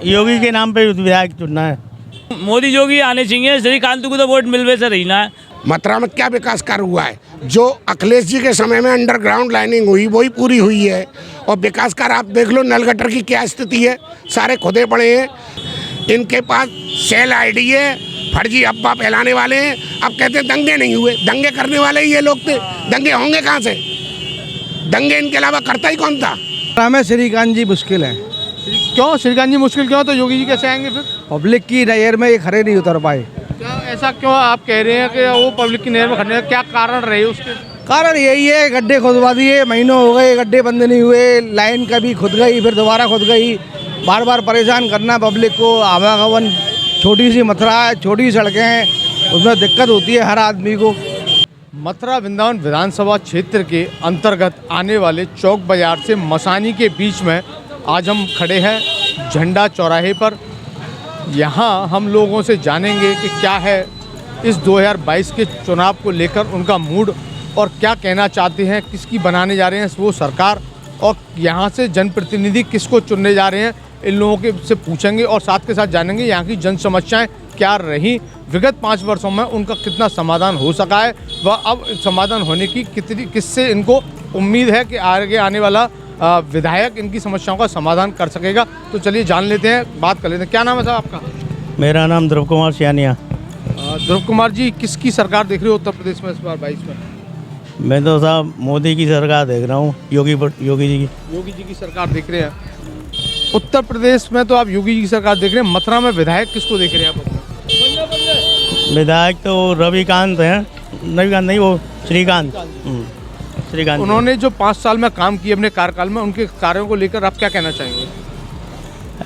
योगी के नाम पे विधायक चुनना है। मोदी जोगी आने चाहिए, श्रीकांत को तो वोट मिलवे से रही ना। मथुरा में क्या विकास कार्य हुआ है? जो अखिलेश जी के समय में अंडरग्राउंड लाइनिंग हुई वही पूरी हुई है। और विकास कार्य आप देख लो, नल गटर की क्या स्थिति है, सारे खुदे पड़े हैं। इनके पास सेल आईडी है, फर्जी अफवाह फैलाने वाले हैं। अब कहते हैं दंगे नहीं हुए, दंगे करने वाले ही ये लोग थे। दंगे होंगे कहाँ से? दंगे इनके अलावा करता ही कौन था? में श्रीकांत जी मुश्किल है। क्यों श्रीकांत जी मुश्किल क्यों? तो योगी जी कैसे आएंगे फिर? पब्लिक की नज़र में ये खड़े नहीं उतर पाए। क्या ऐसा क्यों आप कह रहे हैं कि वो पब्लिक की नज़र में खड़े हैं? क्या कारण रहे उसके? कारण यही है, गड्ढे खुदवा दिए, महीनों हो गए गड्ढे बंद नहीं हुए, लाइन कभी खुद गई फिर दोबारा खुद गई, बार बार परेशान करना पब्लिक को। आवागमन छोटी सी मथुरा है, छोटी सड़कें हैं, उसमें दिक्कत होती है हर आदमी को। मथुरा वृंदावन विधानसभा क्षेत्र के अंतर्गत आने वाले चौक बाजार से मसानी के बीच में आज हम खड़े हैं झंडा चौराहे पर। यहाँ हम लोगों से जानेंगे कि क्या है इस 2022 के चुनाव को लेकर उनका मूड और क्या कहना चाहते हैं, किसकी बनाने जा रहे हैं वो सरकार, और यहाँ से जनप्रतिनिधि किसको चुनने जा रहे हैं, इन लोगों के से पूछेंगे और साथ के साथ जानेंगे यहाँ की जन समस्याएँ क्या रही, विगत 5 वर्षों में उनका कितना समाधान हो सका है, व अब समाधान होने की किससे इनको उम्मीद है कि आगे आने वाला विधायक इनकी समस्याओं का समाधान कर सकेगा। तो चलिए जान लेते हैं, बात कर लेते हैं। क्या नाम है साहब आपका? मेरा नाम ध्रुव कुमार सियानिया। ध्रुव कुमार जी, किसकी सरकार देख रहे हो उत्तर प्रदेश में इस बार 22 में? मैं तो साहब मोदी की सरकार देख रहा हूँ, योगी जी की। योगी जी की सरकार देख रहे हैं उत्तर प्रदेश में, तो आप योगी जी की सरकार देख रहे हैं। मथुरा में विधायक किसको देख रहे हैं आप? विधायक तो रविकांत हैं, रविकांत नहीं, वो श्रीकांत। श्रीकांत उन्होंने जो 5 साल में काम किए अपने कार्यकाल में, उनके कार्यों को लेकर आप क्या कहना चाहेंगे?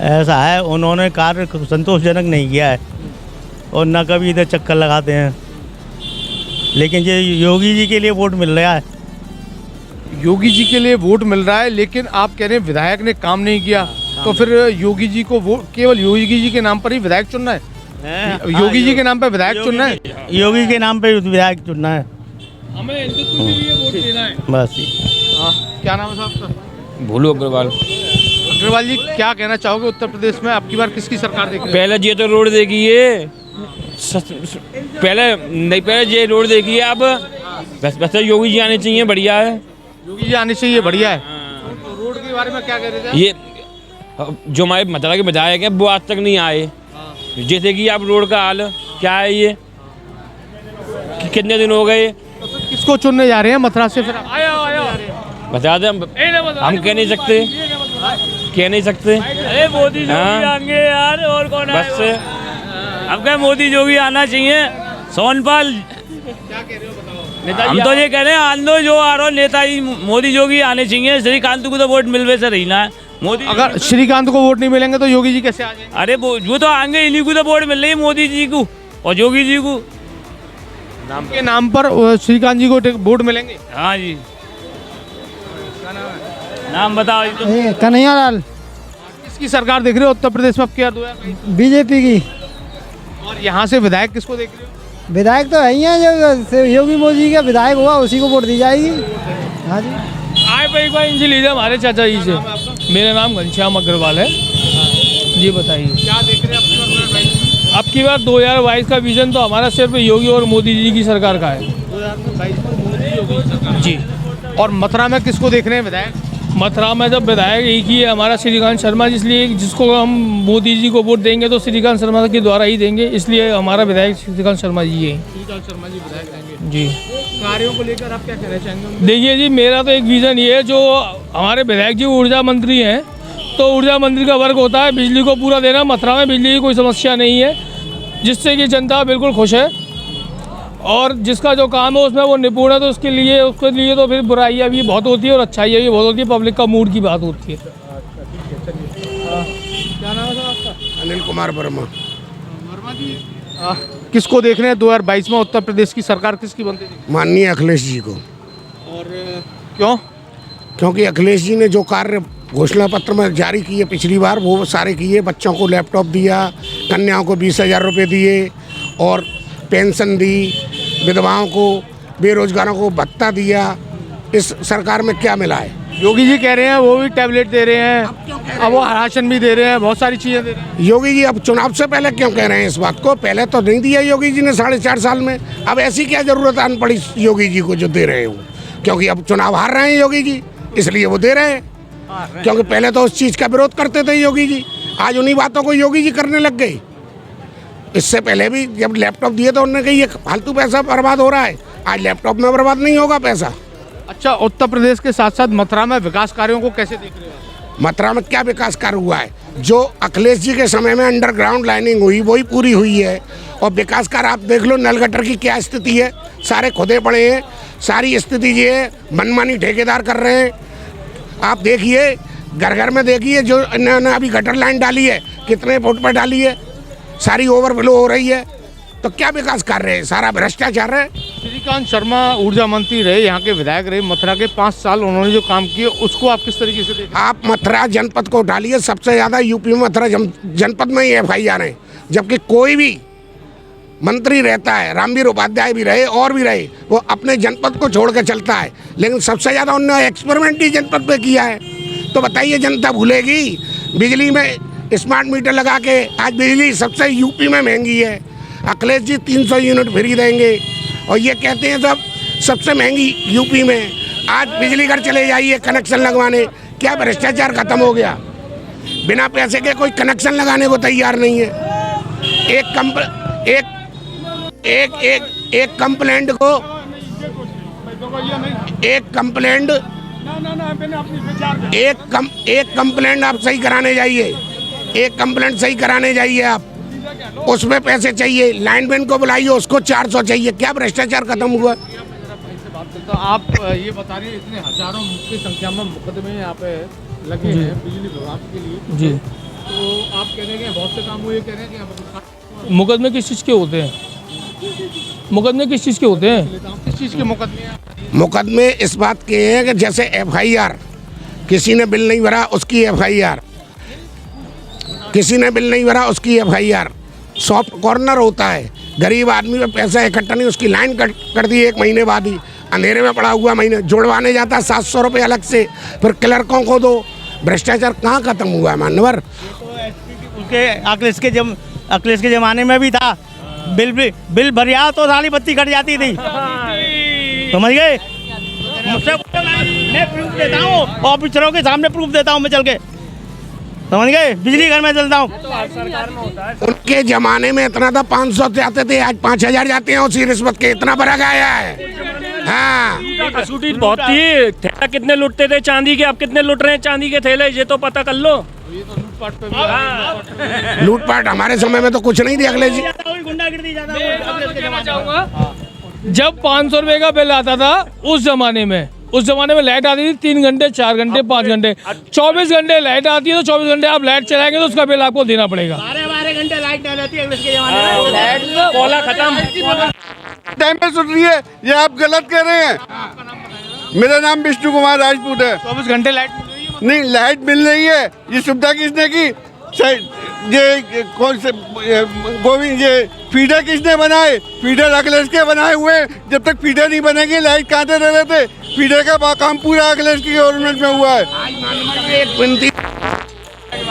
ऐसा है, उन्होंने कार्य संतोषजनक नहीं किया है और न कभी इधर चक्कर लगाते हैं, लेकिन ये योगी जी के लिए वोट मिल रहा है। योगी जी के लिए वोट मिल रहा है, लेकिन आप कह रहे हैं विधायक ने काम नहीं किया, तो फिर योगी जी को वोट केवल योगी जी के नाम पर ही विधायक चुनना है? योगी जी के नाम पर विधायक चुनना है? योगी के नाम पे विधायक चुनना है, हमें हिंदुत्व के लिए वोट देना है बस। क्या नाम है साहब का? भोलू अग्रवाल। अग्रवाल जी, क्या कहना चाहोगे उत्तर प्रदेश में आपकी बार किसकी सरकार देख रही है? पहले ये तो रोड देखी है, पहले ये रोड देखी है, अब वैसे योगी जी आने चाहिए, बढ़िया है। योगी जी आने चाहिए, बढ़िया है। तो रोड के बारे में क्या कह रहे थे? ये जो हमारे मथुरा के विधायक हैं वो आज तक नहीं आए। जैसे कि आप रोड का हाल क्या है, ये कितने दिन हो गए। तो फिर किसको चुनने जा रहे हैं मथुरा से? फिर बता दें, हम कह नहीं सकते। अरे मोदी जोगी आएंगे यार, और कौन है? बस अब क्या मोदी जोगी आना चाहिए। सोनपाल क्या कह रहे हो बताओ? हम तो ये कह रहे हैं, आंदो जो आ रहा नेताजी मोदी जोगी आने चाहिए, श्रीकांत को तो वोट मिलवे से रही ना। मोदी अगर श्रीकांत को वोट नहीं मिलेंगे तो योगी जी कैसे आ जाएंगे? अरे वो तो आएंगे, इन्हीं को तो वोट मिल रही है, मोदी जी को और योगी जी को। के नाम पर श्रीकांत जी को वोट मिलेंगे? हाँ जी। नाम बताओ। कन्हैया लाल। किसकी सरकार देख रहे हो उत्तर प्रदेश में अब क्या? बीजेपी की। और यहाँ से विधायक किसको देख रहे हो? विधायक तो है ही है, जो योगी मोदी का विधायक हुआ उसी को वोट दी जाएगी। हाँ जी। आए पे एक बार इनसे लीजिए हमारे चाचा जी से। मेरा नाम घनश्याम अग्रवाल है जी। बताइए क्या देख रहे हैं अब की बार 2022 का विजन तो हमारा सिर्फ योगी और मोदी जी की सरकार का है। 2022 में मोदी योगी सरकार जी। और मथुरा में किसको देख रहे हैं विधायक? मथुरा में जब विधायक एक ही है हमारा, श्रीकांत शर्मा, इसलिए जिसको हम मोदी जी को वोट देंगे तो श्रीकांत शर्मा के द्वारा ही देंगे, इसलिए हमारा विधायक श्रीकांत शर्मा जी है। श्रीकांत शर्मा जी विधायक रहेंगे जी। कार्यों को लेकर आप क्या कहना चाहेंगे? देखिए जी, मेरा तो एक विज़न ये है, जो हमारे विधायक जी ऊर्जा मंत्री हैं, तो ऊर्जा मंत्री का वर्क होता है बिजली को पूरा देना। मथुरा में बिजली की कोई समस्या नहीं है, जिससे कि जनता बिल्कुल खुश है, और जिसका जो काम है उसमें वो निपुण है, तो उसके लिए तो फिर बुराइयाँ भी बहुत होती है और अच्छाइयाँ भी बहुत होती है, पब्लिक का मूड की बात होती है। क्या नाम है आपका? अनिल कुमार वर्मा। वर्मा जी, किसको देख रहे हैं 2022 में उत्तर प्रदेश की सरकार किसकी बनती है? माननीय अखिलेश जी को। और क्यों? क्योंकि अखिलेश जी ने जो कार्य घोषणा पत्र में जारी किए पिछली बार वो सारे किए। बच्चों को लैपटॉप दिया, कन्याओं को 20,000 रुपये दिए, और पेंशन दी, विधवाओं को, बेरोजगारों को भत्ता दिया, इस सरकार में क्या मिला है? योगी जी कह रहे हैं वो भी टैबलेट दे रहे हैं, अब वो राशन भी दे रहे हैं, बहुत सारी चीज़ें दे रहे हैं। योगी जी अब चुनाव से पहले क्यों कह रहे हैं इस बात को? पहले तो नहीं दिया योगी जी ने 4.5 साल में, अब ऐसी क्या जरूरत आन पड़ी योगी जी को जो दे रहे हैं वो? क्योंकि अब चुनाव हार रहे हैं योगी जी, इसलिए वो दे रहे हैं। क्योंकि पहले तो उस चीज़ का विरोध करते थे योगी जी, आज उन्हीं बातों को योगी जी करने लग गए। इससे पहले भी जब लैपटॉप दिए तो उन्होंने कहा ये फालतू पैसा बर्बाद हो रहा है, आज लैपटॉप में बर्बाद नहीं होगा पैसा। अच्छा, उत्तर प्रदेश के साथ साथ मथुरा में विकास कार्यों को कैसे देख रहे हो? मथुरा में क्या विकास कार्य हुआ है? जो अखिलेश जी के समय में अंडरग्राउंड लाइनिंग हुई वही पूरी हुई है। और विकास कार्य आप देख लो, नल गटर की क्या स्थिति है, सारे खुदे पड़े हैं, सारी स्थिति ये है, मनमानी ठेकेदार कर रहे हैं। आप देखिए घर घर में देखिए, जो इन्होंने अभी गटर लाइन डाली है कितने फुट पर डाली है, सारी ओवरफ्लो हो रही है। तो क्या विकास कर रहे हैं? सारा भ्रष्टाचार है। श्रीकांत शर्मा ऊर्जा मंत्री रहे, यहाँ के विधायक रहे, मथुरा के 5 साल उन्होंने जो काम किए उसको आप किस तरीके से देखें? आप मथुरा जनपद को उठालिए, सबसे ज़्यादा यूपी में मथुरा जनपद में ही FIR है, जबकि कोई भी मंत्री रहता है, रामवीर उपाध्याय भी रहे और भी रहे, वो अपने जनपद को छोड़ के चलता है, लेकिन सबसे ज़्यादा उन्होंने एक्सपेरिमेंट ही जनपद पे किया है। तो बताइए जनता भूलेगी? बिजली में स्मार्ट मीटर लगा के आज बिजली सबसे यूपी में महंगी है। अखिलेश जी 300 यूनिट फ्री देंगे और ये कहते हैं सब सबसे महंगी यूपी में। आज बिजली घर चले जाइए कनेक्शन लगवाने, क्या भ्रष्टाचार खत्म हो गया? बिना पैसे के कोई कनेक्शन लगाने को तैयार नहीं है। एक कंप्लेंट को एक कंप्लेंट आप सही कराने जाइए, एक कंप्लेंट सही कराने जाइए आप, उसमें पैसे चाहिए, लाइनमैन को बुलाइए उसको 400 चाहिए। क्या भ्रष्टाचार खत्म हुआ? तो आप ये बता रहे हैं इतने हजारों की संख्या में मुकदमे यहाँ पे लगे हैं बिजली विभाग के लिए जी, तो आप कह रहे हैं बहुत से काम हुए, कह रहे हैं कि मुकदमे किस चीज़ के होते हैं? मुकदमे किस चीज़ के होते हैं? किस चीज़ के मुकदमे? मुकदमे इस बात के हैं कि जैसे FIR, किसी ने बिल नहीं भरा उसकी FIR, किसी ने बिल नहीं भरा उसकी FIR, सॉफ्ट कॉर्नर होता है, गरीब आदमी में पैसा इकट्ठा नहीं, उसकी लाइन कट कर दी 1 महीने बाद ही, अंधेरे में पड़ा हुआ महीने जुड़वाने जाता है 700 रुपये अलग से, फिर क्लर्कों को दो। भ्रष्टाचार कहाँ खत्म हुआ है मानवर? उसके अखिलेश के ज़माने में भी था, बिल भरिया तो सारी बत्ती कट जाती थी, समझ गए? मुझसे मैं प्रूफ देता हूँ, ऑफिसरों के सामने प्रूफ देता हूँ मैं चल के, समझ गए? बिजली घर में चलता हूँ। उनके जमाने में इतना था 500 जाते थे, आज 5000 जाते हैं उसी रिश्वत के, इतना फर्क आया है। हाँ, कसूटी बहुत थी। थैला कितने लुटते थे चांदी के, अब कितने लुट रहे हैं चांदी के थैले, ये तो पता कर लो। लूटपाट हमारे समय में तो कुछ नहीं थी अखिलेश जी। जब 500 रुपये का बिल आता था उस जमाने में लाइट आती थी 3 घंटे 4 घंटे 5 घंटे, 24 घंटे लाइट आती है तो 24 घंटे आप लाइट चलाएंगे तो उसका बिल आपको देना पड़ेगा। 12 घंटे लाइट नहीं रहती है इसके जमाने में। कोला खत्म टाइम पे सुन रही है, ये आप गलत कह रहे हैं। मेरा नाम विष्णु कुमार राजपूत है। 24 घंटे लाइट मिल रही है? नहीं, लाइट मिल रही है। ये सुविधा किसने की? ये कौन से गोविंद, ये फीडर किसने बनाए? फीडर अखिलेश के बनाए हुए। जब तक फीडर नहीं बनेंगे लाइट कहाँ से दे रहे थे? फीडर का काम पूरा अखिलेश की गवर्नमेंट में हुआ है। एक विनती,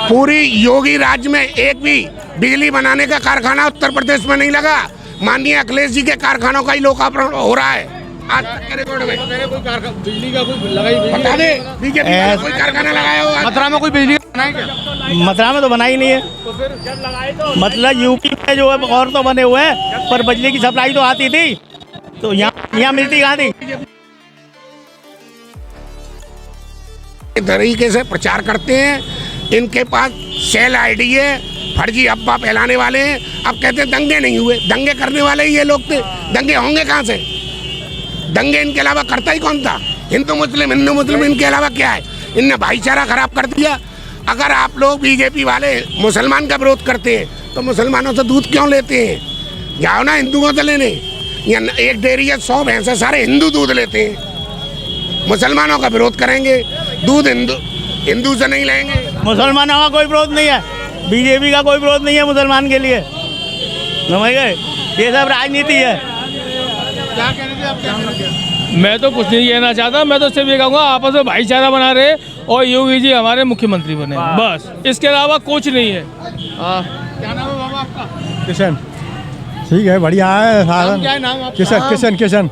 पूरी योगी राज्य में एक भी बिजली बनाने का कारखाना उत्तर प्रदेश में नहीं लगा। माननीय अखिलेश जी के कारखानों का ही लोकार्पण हो रहा है आज तक के रिकॉर्ड में। बिजली का कोई लगा ही बता दे, बीजेपी वाला कोई कारखाना लगाया होगा? मथुरा में कोई बिजली का बनाए क्या? मथुरा में तो बना ही नहीं है। मतलब यूपी में जो है और तो बने हुए हैं, पर बिजली की सप्लाई तो आती थी, तो यहाँ मिलती कहाँ थी? तरीके से प्रचार करते हैं, इनके पास सेल आईडी है, फर्जी अफवाह फैलाने वाले हैं। अब कहते हैं दंगे नहीं हुए, दंगे करने वाले ही ये लोग थे, दंगे होंगे कहाँ से? दंगे इनके अलावा करता ही कौन था? हिंदू मुस्लिम इनके अलावा क्या है? इनने भाईचारा खराब कर दिया। अगर आप लोग बीजेपी वाले मुसलमान का विरोध करते हैं तो मुसलमानों से दूध क्यों लेते हैं? जाओ ना हिंदुओं से लेने, या एक डेयरी है 100 भैंसे, सारे हिंदू दूध लेते हैं। मुसलमानों का विरोध करेंगे, दूध हिंदू से नहीं लेंगे। मुसलमानों का कोई विरोध नहीं है, बीजेपी का कोई विरोध नहीं है मुसलमान के लिए, समझ गए? ये सब राजनीति है। क्या कहने थे आप? क्या मैं तो कुछ नहीं कहना चाहता, मैं तो सिर्फ ये कहूँगा आपस में भाईचारा बना रहे और योगी जी हमारे मुख्यमंत्री बने, बस इसके अलावा कुछ नहीं है। क्या नाम है बाबा आपका? किशन ठीक है, बढ़िया है। नाम क्या है नाम आपका? किशन किशन किशन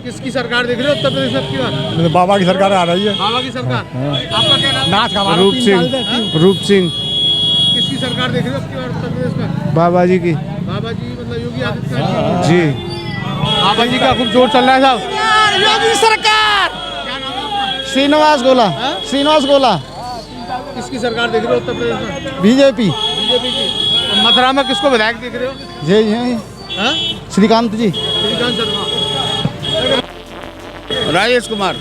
किसकी सरकार देख रहे हो उत्तर प्रदेश में आपकी बार? बाबा की सरकार आ रही है। बाबा की सरकार। आपका क्या नाम? रूप सिंह। किसकी सरकार देख रहे हो आपकी बार उत्तर प्रदेश में? बाबा जी की। बाबा जी मतलब योगी आदित्यनाथ जी। बाबा जी का खूब जोर चल रहा है साहब। योगी सरकार। क्या नाम है आपका? श्रीनिवास गोला। श्रीनिवास गोला। किसकी सरकार देख रहे हो उत्तर प्रदेश में? बीजेपी। बीजेपी की। और मथुरा में किसको विधायक देख रहे हो? जी श्रीकांत जी। श्रीकांत शर्मा। राजेश कुमार।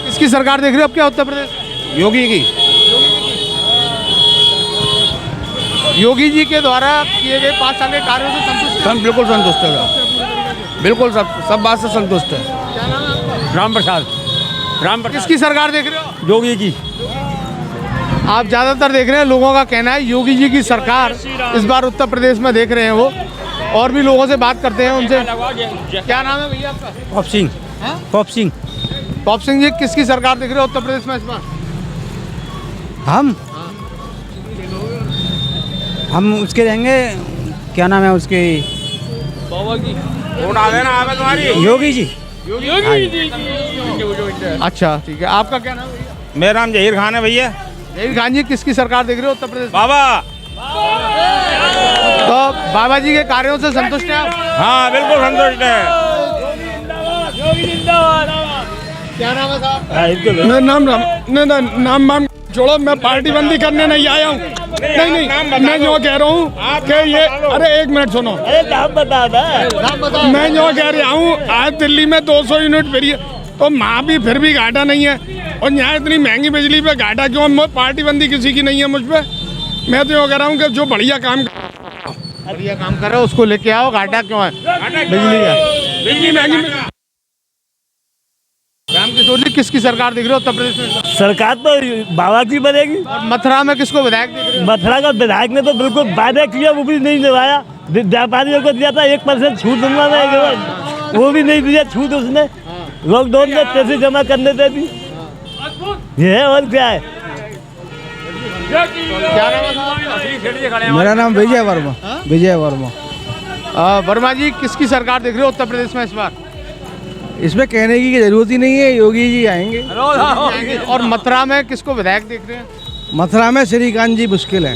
किसकी सरकार देख रहे हो आपके उत्तर प्रदेश? योगी की। योगी जी के द्वारा किए गए 5 साल के कार्यों से संतुष्ट हैं? हम बिल्कुल संतुष्ट है, बिल्कुल सब बात से संतुष्ट है। क्या नाम है आपका? राम प्रसाद। किसकी सरकार देख रहे हो? योगी की। आप ज्यादातर देख रहे हैं, लोगों का कहना है योगी जी की सरकार इस बार उत्तर प्रदेश में देख रहे हैं वो। और भी लोगों से बात करते हैं उनसे। क्या नाम है भैया आपका? Pop Singh. Pop Singh. Pop Singh ji, किसकी सरकार देख रहे हो उत्तर प्रदेश में इस बार? हम उसके रहेंगे, क्या नाम है उसके? बाबा की। योगी जी। योगी जी। अच्छा ठीक है, आपका क्या नाम है भैया? मेरा नाम जहीर खान है भैया। जहीर खान जी, किसकी सरकार देख रहे हो उत्तर प्रदेश में? बाबा। तो बाबा जी के कार्यों से संतुष्ट हैं आप? हाँ बिल्कुल संतुष्ट है। क्या नाम है साहब? मेरा नाम नाम छोड़ो, मैं पार्टी बंदी करने नहीं आया हूँ। नहीं मैं जो कह रहा हूँ कि ये, अरे एक मिनट सुनो, मैं जो कह रहा हूँ आज दिल्ली में 200 यूनिट फ्री है, तो वहाँ भी फिर भी घाटा नहीं है, और यहाँ इतनी महंगी बिजली पे घाटा क्यों? पार्टी बंदी किसी की नहीं है मुझ पे। मैं तो ये कह रहा हूँ कि जो बढ़िया काम कर रहे हो उसको लेके आओ, घाटा क्यों है? बिजली का, बिजली महंगी। राम किशोर जी, किसकी सरकार देख रहे हो उत्तर प्रदेश में? सरकार तो बाबा की बनेगी। और मथुरा में किसको विधायक देख रहे हो? मथुरा का विधायक ने तो बिल्कुल वायदा किया, वो भी नहीं निभाया। व्यापारियों को दिया था 1% छूट दूंगा मैं, वो भी नहीं दिया छूट उसने। लॉकडाउन में पैसे जमा करने दे दी। ये है और क्या है? क्या नाम है साहब? मेरा नाम विजय वर्मा। विजय वर्मा। वर्मा जी, किसकी सरकार देख रहे हो उत्तर प्रदेश में इस बार? इसमें कहने की जरूरत ही नहीं है, योगी जी आएंगे। और मथुरा में किसको विधायक देख रहे हैं? मथुरा में श्रीकांत जी मुश्किल है।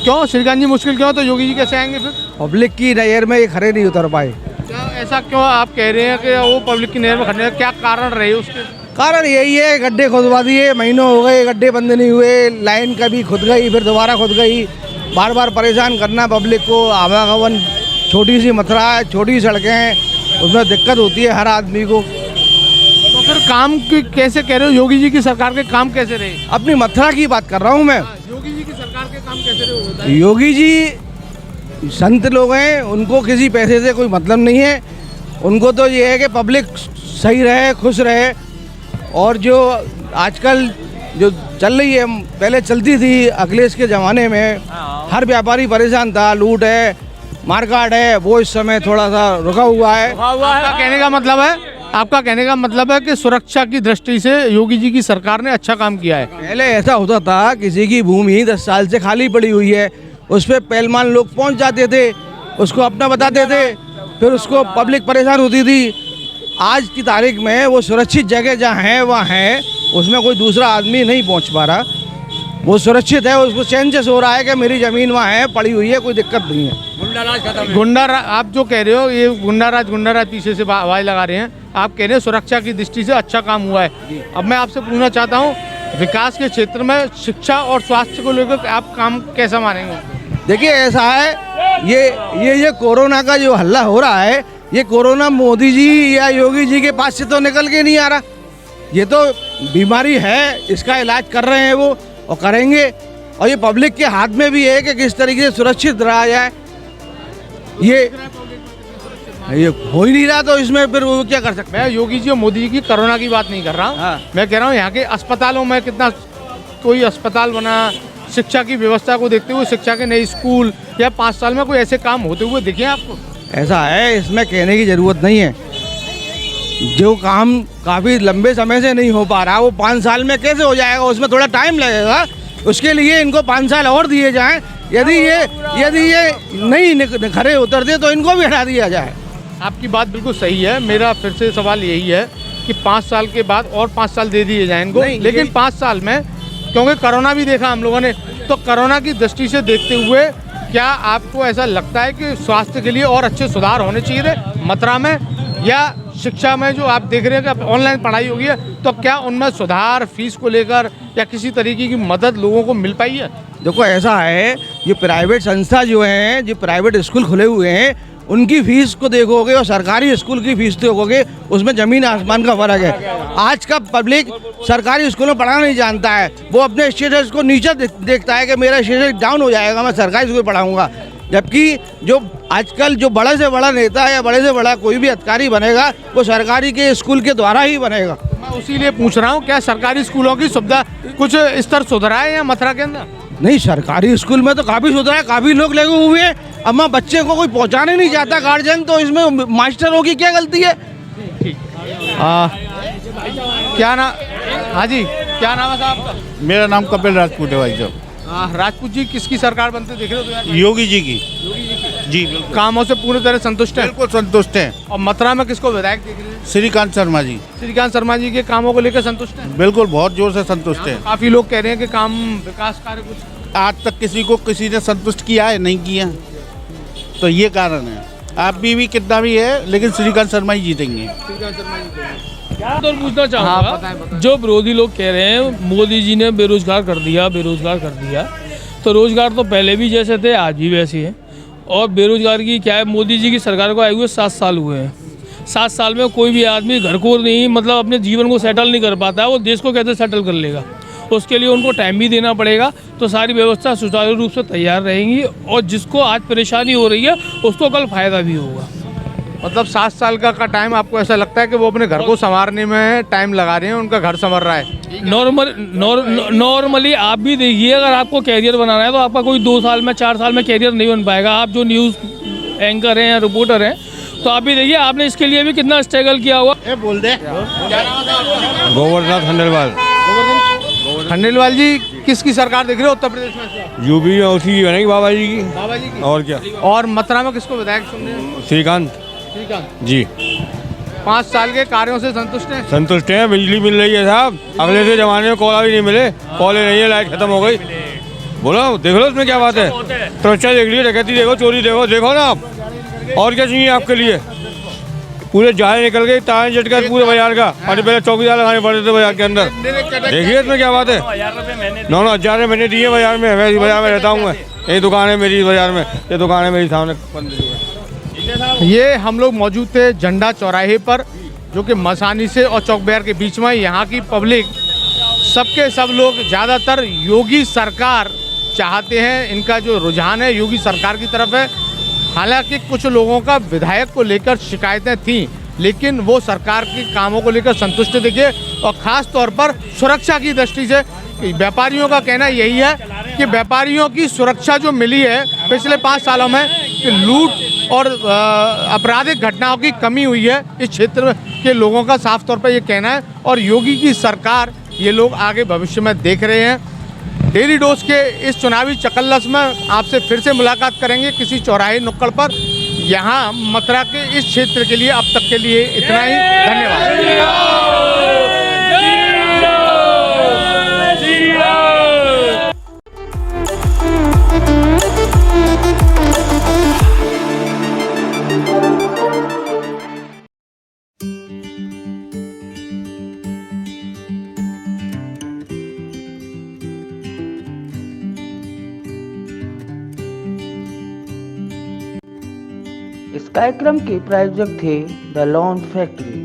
क्यों श्रीकांत जी मुश्किल क्यों? तो योगी जी कैसे आएंगे फिर? पब्लिक की नजर में ये खड़े नहीं उतर पाए। क्या ऐसा क्यों आप कह रहे हैं कि वो पब्लिक की नजर में खड़े हैं? क्या कारण रहे उसके? कारण यही है, गड्ढे खुदवा दिए, महीनों हो गए गड्ढे बंद नहीं हुए, लाइन कभी खुद गई फिर दोबारा खुद गई, बार बार परेशान करना पब्लिक को। आवागमन, छोटी सी मथुरा है, छोटी सड़कें हैं, उसमें दिक्कत होती है हर आदमी को। तो फिर काम की कैसे कह रहे हो? योगी जी की सरकार के काम कैसे रहे? अपनी मथुरा की बात कर रहा हूँ मैं। योगी जी की सरकार के काम कैसे रहे? योगी जी संत लोग हैं, उनको किसी पैसे से कोई मतलब नहीं है। उनको तो ये है कि पब्लिक सही रहे, खुश रहे। और जो आजकल जो चल रही है, पहले चलती थी अखिलेश के ज़माने में, हर व्यापारी परेशान था, लूट है, मारकाट है, वो इस समय थोड़ा सा रुका हुआ है। आपका कहने का मतलब है कि सुरक्षा की दृष्टि से योगी जी की सरकार ने अच्छा काम किया है। पहले ऐसा होता था, किसी की भूमि 10 साल से खाली पड़ी हुई है, उस पर पहलवान लोग पहुंच जाते थे, उसको अपना बताते थे, फिर उसको पब्लिक परेशान होती थी। आज की तारीख में वो सुरक्षित जगह जहाँ है वहाँ है, उसमें कोई दूसरा आदमी नहीं पहुँच पा रहा, वो सुरक्षित है, उसको चैन से सो रहा है कि मेरी ज़मीन वहाँ है, पड़ी हुई है, कोई दिक्कत नहीं है। गुंडाराज आप जो कह रहे हो, ये गुंडाराज पीछे से आवाज़ लगा रहे हैं। आप कह रहे हैं सुरक्षा की दृष्टि से अच्छा काम हुआ है। अब मैं आपसे पूछना चाहता हूँ, विकास के क्षेत्र में शिक्षा और स्वास्थ्य को लेकर आप काम कैसा मानेंगे? देखिए ऐसा है, ये कोरोना का जो हल्ला हो रहा है, ये कोरोना मोदी जी या योगी जी के पास से तो निकल के नहीं आ रहा। ये तो बीमारी है, इसका इलाज कर रहे हैं वो, और करेंगे। और ये पब्लिक के हाथ में भी है कि किस तरीके से सुरक्षित रहा जाए। ये हो ही नहीं रहा, तो इसमें फिर वो क्या कर सकते हैं? मैं योगी जी और मोदी जी की कोरोना की बात नहीं कर रहा हूँ। हाँ। मैं कह रहा हूँ यहाँ के अस्पतालों में कितना कोई अस्पताल बना, शिक्षा की व्यवस्था को देखते हुए शिक्षा के नए स्कूल, या 5 साल में कोई ऐसे काम होते हुए दिखे आपको? ऐसा है, इसमें कहने की ज़रूरत नहीं है। जो काम काफ़ी लंबे समय से नहीं हो पा रहा वो 5 साल में कैसे हो जाएगा, उसमें थोड़ा टाइम लगेगा। उसके लिए इनको 5 साल और दिए जाएं। यदि ये नहीं खरे उतरते तो इनको भी हटा दिया जाए। आपकी बात बिल्कुल सही है। मेरा फिर से सवाल यही है कि 5 साल के बाद और 5 साल दे दिए जाएं इनको, लेकिन 5 साल में, क्योंकि कोरोना भी देखा हम लोगों ने, तो कोरोना की दृष्टि से देखते हुए क्या आपको ऐसा लगता है कि स्वास्थ्य के लिए और अच्छे सुधार होने चाहिए थे मथुरा में, या शिक्षा में जो आप देख रहे हैं कि ऑनलाइन पढ़ाई होगी है, तो क्या उनमें सुधार फीस को लेकर या किसी तरीके की मदद लोगों को मिल पाई है? देखो ऐसा है, ये प्राइवेट संस्था जो हैं, जो प्राइवेट स्कूल खुले हुए हैं, उनकी फीस को देखोगे और सरकारी स्कूल की फीस देखोगे, उसमें ज़मीन आसमान का फ़र्क है। आज का पब्लिक सरकारी स्कूल में पढ़ाना नहीं जानता है, वो अपने स्टेटस को नीचे देखता है कि मेरा स्टेटस डाउन हो जाएगा, मैं सरकारी स्कूल पढ़ाऊँगा। जबकि जो आजकल जो बड़े से बड़ा नेता या बड़े से बड़ा कोई भी अधिकारी बनेगा वो सरकारी के स्कूल के द्वारा ही बनेगा। मैं उसी लिए पूछ रहा हूँ, क्या सरकारी स्कूलों की सुविधा कुछ स्तर सुधरा है या मथुरा के अंदर? नहीं, सरकारी स्कूल में तो काफ़ी सुधार है, काफ़ी लोग लगे हुए हैं। अब मैं बच्चे को कोई पहुंचाने नहीं चाहता गार्जियन, तो इसमें मास्टरों की क्या गलती है? क्या नाम? हाँ जी, क्या नाम है साहब आपका? मेरा नाम कपिल राजपूत है भाई साहब। राजपूत जी किसकी सरकार बनते देख रहे हो तो यार? योगी जी की। जी बिल्कुल। कामों से पूरी तरह संतुष्ट है? बिल्कुल संतुष्ट हैं। और मथुरा में किसको विधायक देख रहे हैं? श्रीकांत शर्मा जी। श्रीकांत शर्मा जी के कामों को लेकर संतुष्ट है? बिल्कुल, बहुत जोर से संतुष्ट हैं। काफी लोग कह रहे हैं कि काम विकास कार्य कुछ आज तक किसी ने संतुष्ट किया है? नहीं किया, तो ये कारण है। आप भी कितना भी है, लेकिन श्रीकांत शर्मा ही जीतेंगे। तो पूछना चाहूँगा, जो विरोधी लोग कह रहे हैं मोदी जी ने बेरोजगार कर दिया, तो रोजगार तो पहले भी जैसे थे आज भी वैसे हैं। और बेरोजगार की क्या है, मोदी जी की सरकार को आए हुए 7 साल हुए हैं। 7 साल में कोई भी आदमी घर को नहीं, मतलब अपने जीवन को सेटल नहीं कर पाता है, वो देश को कैसे सेटल कर लेगा? उसके लिए उनको टाइम भी देना पड़ेगा। तो सारी व्यवस्था सुचारू रूप से तैयार रहेंगी और जिसको आज परेशानी हो रही है उसको कल फायदा भी होगा। मतलब 7 साल का टाइम आपको ऐसा लगता है कि वो अपने घर को संवारने में टाइम लगा रहे हैं, उनका घर संवर रहा है? नॉर्मली आप भी देखिए, अगर आपको कैरियर बनाना है तो आपका कोई 2 साल में 4 साल में कैरियर नहीं बन पाएगा। आप जो न्यूज़ एंकर हैं या रिपोर्टर हैं, तो आप भी देखिए आपने इसके लिए भी कितना स्ट्रगल किया हुआ। बोल दे। गोवर्धन खंडेलवाल। खंडेलवाल जी किसकी सरकार देख रहे हो उत्तर प्रदेश में? यूपी में उसी की बनेगी, बाबा जी की। बाबा जी की? और क्या? और मथुरा में किसको विधायक सुन रहे हैं? श्रीकांत जी। 5 साल के कार्यों से संतुष्ट हैं? संतुष्ट हैं। बिजली मिल रही है साहब, अगले से जमाने में कोयला भी नहीं मिले, कोयले नहीं है, लाइट खत्म हो गई। बोलो, देख लो उसमें क्या बात है। सुरक्षा देख लीजिए, डकैती देखो, चोरी देखो ना आप। और क्या चाहिए आपके लिए? पूरे जाले निकल गए, तार झटका पूरे बाजार का। और पहले चौकीदार लगाने पड़ते थे बाजार के अंदर। देखिए इसमें क्या बात है। 9,000 मैंने दिए बाजार में। मैं बाजार में रहता हूँ, मैं ये दुकान है मेरी बाजार में, ये दुकान है मेरी सामने। ये हम लोग मौजूद थे झंडा चौराहे पर, जो कि मसानी से और चौक बाजार के बीच में। यहाँ की पब्लिक सबके सब लोग ज़्यादातर योगी सरकार चाहते हैं। इनका जो रुझान है योगी सरकार की तरफ है। हालांकि कुछ लोगों का विधायक को लेकर शिकायतें थीं, लेकिन वो सरकार के कामों को लेकर संतुष्ट दिखे। और ख़ास तौर पर सुरक्षा की दृष्टि से व्यापारियों का कहना यही है कि व्यापारियों की सुरक्षा जो मिली है पिछले 5 सालों में, कि लूट और आपराधिक घटनाओं की कमी हुई है इस क्षेत्र के लोगों का साफ तौर पर ये कहना है। और योगी की सरकार ये लोग आगे भविष्य में देख रहे हैं। डेली डोज के इस चुनावी चकल्लस में आपसे फिर से मुलाकात करेंगे किसी चौराहे नुक्कड़ पर। यहाँ मथुरा के इस क्षेत्र के लिए अब तक के लिए इतना ही। धन्यवाद। इस कार्यक्रम के प्रायोजक थे द लॉन फैक्ट्री।